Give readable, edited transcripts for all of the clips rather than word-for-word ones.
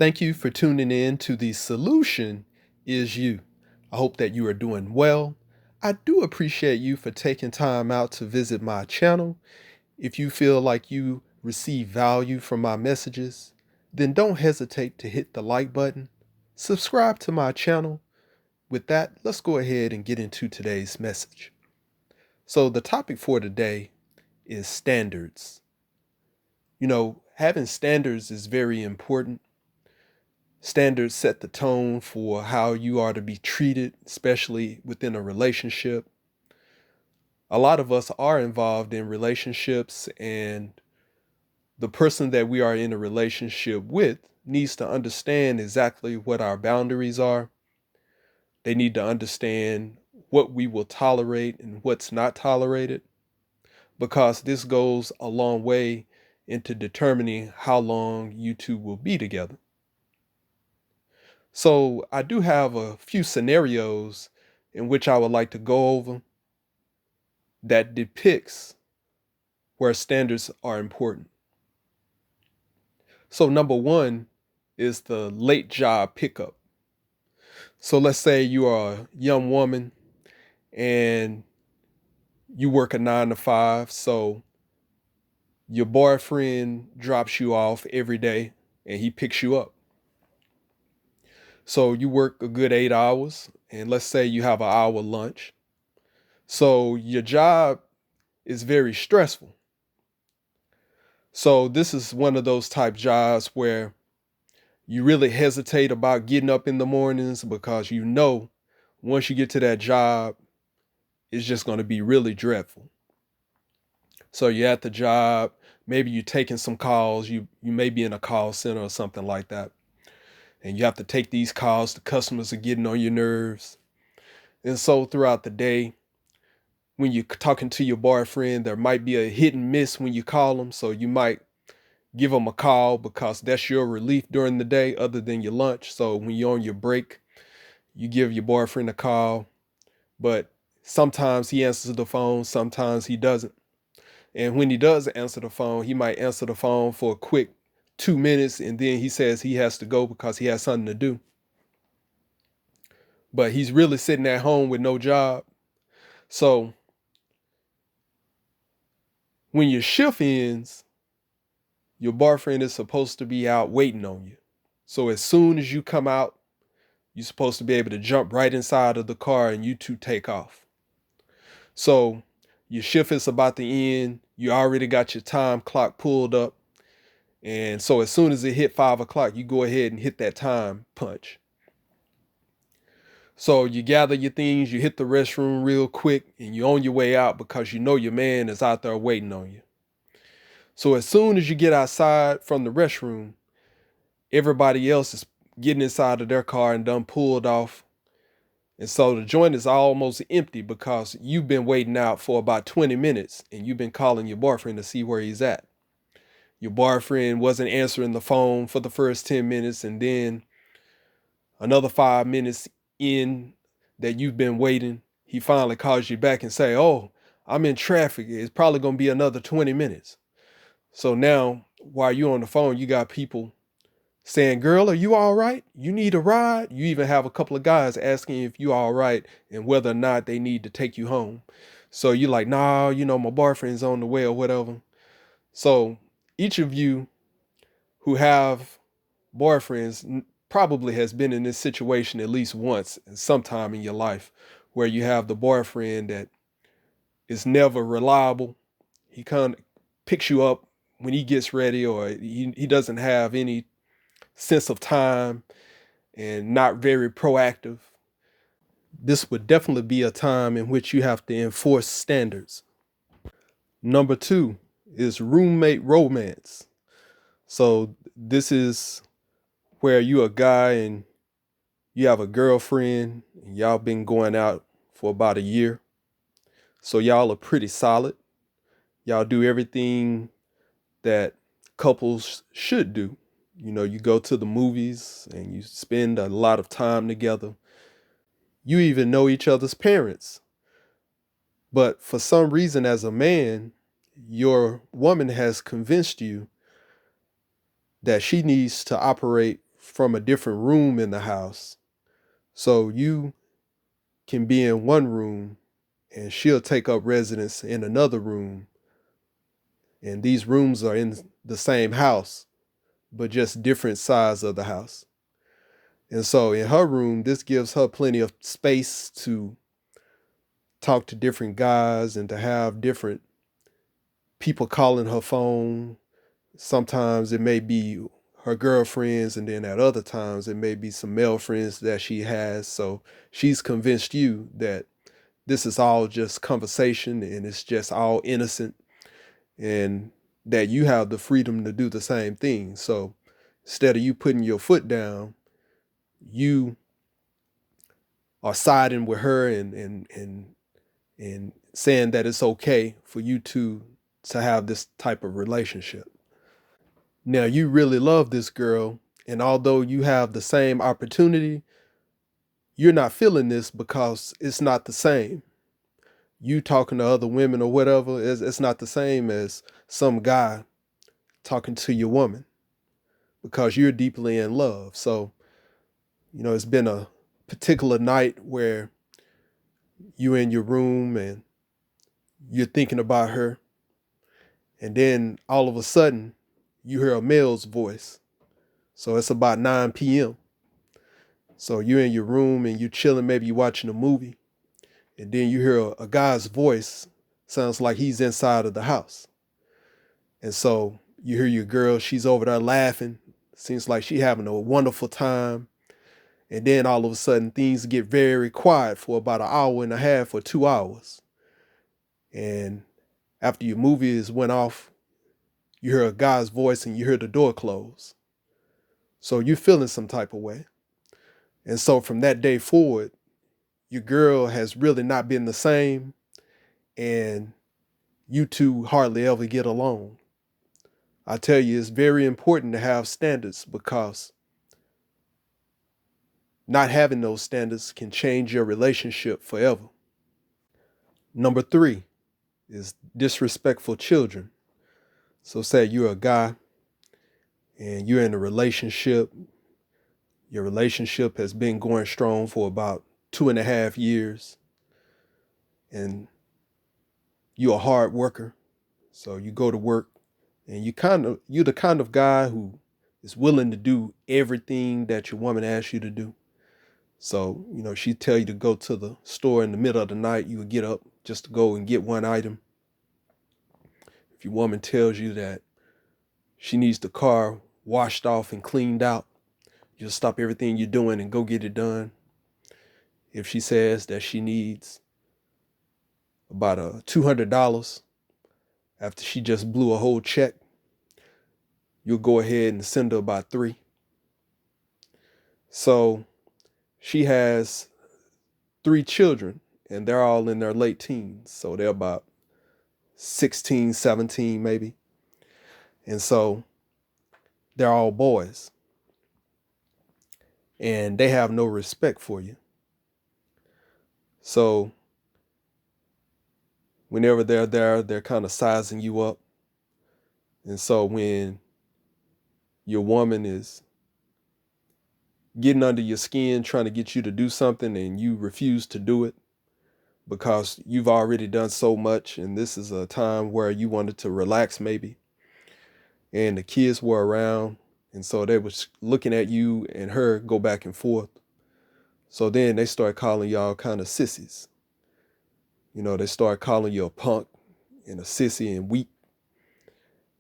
Thank you for tuning in to The Solution Is You. I hope that you are doing well. I do appreciate you for taking time out to visit my channel. If you feel like you receive value from my messages, then don't hesitate to hit the like button. Subscribe to my channel. With that, let's go ahead and get into today's message. So, the topic for today is standards. Having standards is very important. Standards set the tone for how you are to be treated, especially within a relationship. A lot of us are involved in relationships, and the person that we are in a relationship with needs to understand exactly what our boundaries are. They need to understand what we will tolerate and what's not tolerated, because this goes a long way into determining how long you two will be together. So I do have a few scenarios in which I would like to go over that depicts where standards are important. So number one is the late job pickup. So let's say you are a young woman and you work a 9 to 5. So your boyfriend drops you off every day and he picks you up. So you work a good 8 hours, and let's say you have an hour lunch. So your job is very stressful. So this is one of those type jobs where you really hesitate about getting up in the mornings, because once you get to that job, it's just going to be really dreadful. So you're at the job, maybe you're taking some calls, you may be in a call center or something like that, and you have to take these calls. The customers are getting on your nerves. And so throughout the day, when you're talking to your boyfriend, there might be a hit and miss when you call them. So you might give them a call because that's your relief during the day other than your lunch. So when you're on your break, you give your boyfriend a call, but sometimes he answers the phone, sometimes he doesn't. And when he does answer the phone, he might answer the phone for a quick 2 minutes, and then he says he has to go because he has something to do. But he's really sitting at home with no job. So when your shift ends, your boyfriend is supposed to be out waiting on you. So as soon as you come out, you're supposed to be able to jump right inside of the car and you two take off. So your shift is about to end. You already got your time clock pulled up. And so as soon as it hit 5 o'clock, you go ahead and hit that time punch. So you gather your things, you hit the restroom real quick, and you're on your way out because you know your man is out there waiting on you. So as soon as you get outside from the restroom, everybody else is getting inside of their car and done pulled off. And so the joint is almost empty because you've been waiting out for about 20 minutes and you've been calling your boyfriend to see where he's at. Your boyfriend wasn't answering the phone for the first 10 minutes, and then another 5 minutes in that you've been waiting, he finally calls you back and say, "Oh, I'm in traffic. It's probably going to be another 20 minutes. So now while you're on the phone, you got people saying, "Girl, are you all right? You need a ride?" You even have a couple of guys asking if you all right and whether or not they need to take you home. So you're like, "Nah, my boyfriend's on the way," or whatever. So each of you who have boyfriends probably has been in this situation at least once sometime in your life, where you have the boyfriend that is never reliable. He kind of picks you up when he gets ready, or he doesn't have any sense of time and not very proactive. This would definitely be a time in which you have to enforce standards. Number two is roommate romance. So this is where you're a guy and you have a girlfriend and y'all been going out for about a year. So y'all are pretty solid. Y'all do everything that couples should do. You go to the movies and you spend a lot of time together. You even know each other's parents. But for some reason, as a man, your woman has convinced you that she needs to operate from a different room in the house. So you can be in one room and she'll take up residence in another room. And these rooms are in the same house, but just different sides of the house. And so in her room, this gives her plenty of space to talk to different guys and to have different people calling her phone. Sometimes it may be her girlfriends, and then at other times it may be some male friends that she has. So she's convinced you that this is all just conversation and it's just all innocent, and that you have the freedom to do the same thing. So instead of you putting your foot down, you are siding with her and saying that it's okay for you to have this type of relationship. Now you really love this girl, and although you have the same opportunity, you're not feeling this because it's not the same. You talking to other women or whatever, it's not the same as some guy talking to your woman, because you're deeply in love. So, it's been a particular night where you're in your room and you're thinking about her, and then all of a sudden you hear a male's voice. So it's about 9 p.m. So you're in your room and you're chilling, maybe you're watching a movie, and then you hear a guy's voice. Sounds like he's inside of the house. And so you hear your girl, she's over there laughing. Seems like she having a wonderful time. And then all of a sudden things get very quiet for about an hour and a half or 2 hours. And after your movie has went off, you hear a guy's voice and you hear the door close. So you're feeling some type of way. And so from that day forward, your girl has really not been the same, and you two hardly ever get along. I tell you, it's very important to have standards, because not having those standards can change your relationship forever. Number 3 is disrespectful children. So say you're a guy and you're in a relationship. Your relationship has been going strong for about 2.5 years, and you're a hard worker. So you go to work and you're the kind of guy who is willing to do everything that your woman asks you to do. So, she tell you to go to the store in the middle of the night, you would get up just to go and get one item. If your woman tells you that she needs the car washed off and cleaned out, you just stop everything you're doing and go get it done. If she says that she needs about $200 after she just blew a whole check, you'll go ahead and send her about 3. So she has 3 children, and they're all in their late teens. So they're about 16, 17 maybe. And so they're all boys. And they have no respect for you. So whenever they're there, they're kind of sizing you up. And so when your woman is getting under your skin, trying to get you to do something, and you refuse to do it because you've already done so much, and this is a time where you wanted to relax maybe, and the kids were around, and so they was looking at you and her go back and forth. So then they start calling y'all kind of sissies. They start calling you a punk and a sissy and weak.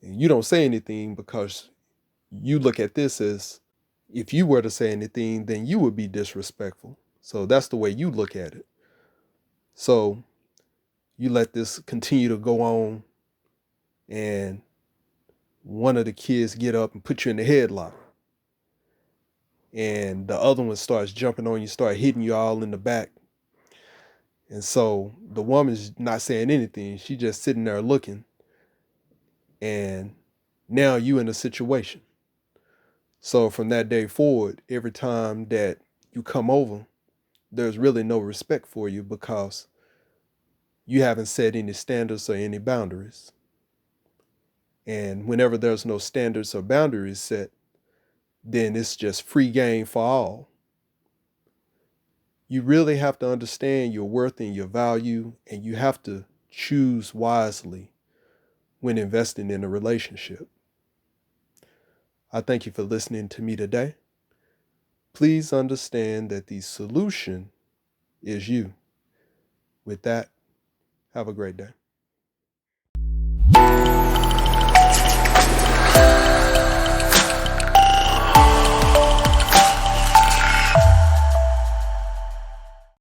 And you don't say anything because you look at this as, if you were to say anything, then you would be disrespectful. So that's the way you look at it. So you let this continue to go on, and one of the kids get up and put you in the headlock. And the other one starts jumping on you, start hitting you all in the back. And so the woman's not saying anything. She just sitting there looking. And now you in a situation. So from that day forward, every time that you come over, there's really no respect for you, because you haven't set any standards or any boundaries. And whenever there's no standards or boundaries set, then it's just free game for all. You really have to understand your worth and your value, and you have to choose wisely when investing in a relationship. I thank you for listening to me today. Please understand that the solution is you. With that, have a great day.